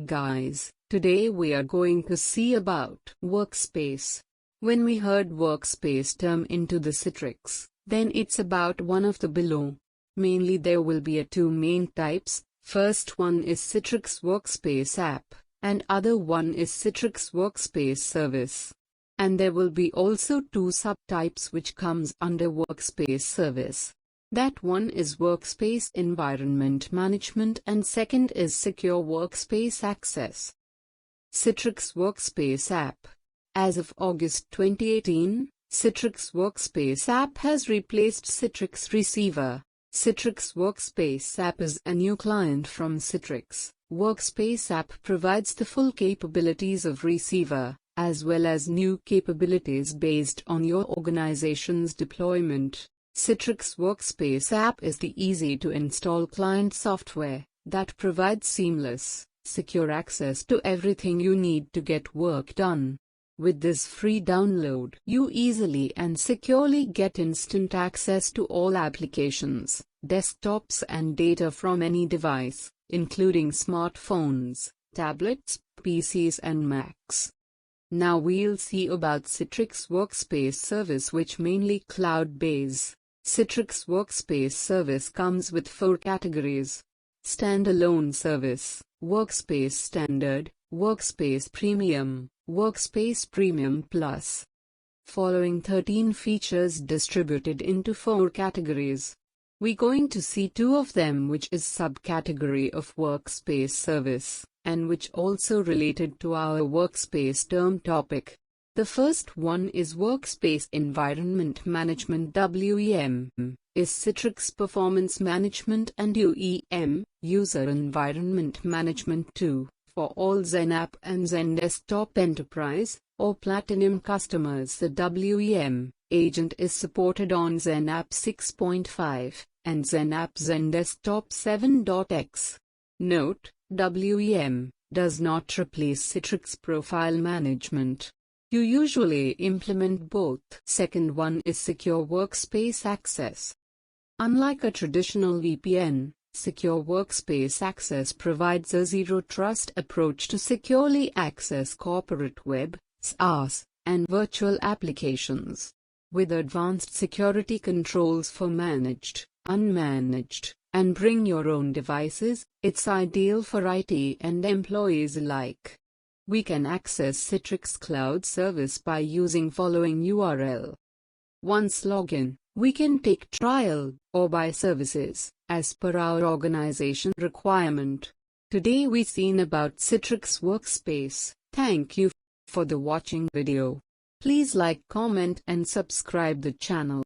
Guys, today we are going to see about workspace. When we heard workspace term into the Citrix, then it's about one of the below. Mainly there will be two main types. First one is Citrix Workspace App, and other one is Citrix Workspace Service. And there will be also two subtypes which comes under Workspace Service. That one is Workspace Environment Management and second is Secure Workspace Access. Citrix Workspace App. As of August 2018, Citrix Workspace App has replaced Citrix Receiver. Citrix Workspace App is a new client from Citrix. Workspace App provides the full capabilities of Receiver, as well as new capabilities based on your organization's deployment. Citrix Workspace App is the easy-to-install client software that provides seamless, secure access to everything you need to get work done. With this free download, you easily and securely get instant access to all applications, desktops and data from any device, including smartphones, tablets, PCs and Macs. Now we'll see about Citrix Workspace Service, which mainly cloud-based. Citrix Workspace Service comes with 4 categories: Standalone Service, Workspace Standard, Workspace Premium, Workspace Premium Plus. Following 13 features distributed into 4 categories. We're going to see 2 of them, which is subcategory of Workspace Service, and which also related to our workspace term topic. The first one is Workspace Environment Management (WEM), is Citrix Performance Management, and UEM, User Environment Management 2, for all XenApp and XenDesktop Enterprise, or Platinum customers. The WEM agent is supported on XenApp 6.5, and XenApp XenDesktop 7.x. Note, WEM does not replace Citrix Profile Management. You usually implement both. Second one is Secure Workspace Access. Unlike a traditional VPN, Secure Workspace Access provides a zero-trust approach to securely access corporate web, SaaS, and virtual applications. With advanced security controls for managed, unmanaged, and bring your own devices, it's ideal for IT and employees alike. We can access Citrix Cloud Service by using following URL. Once login, we can take trial or buy services as per our organization requirement. Today we seen about Citrix Workspace. Thank you for the watching video. Please like, comment and subscribe the channel.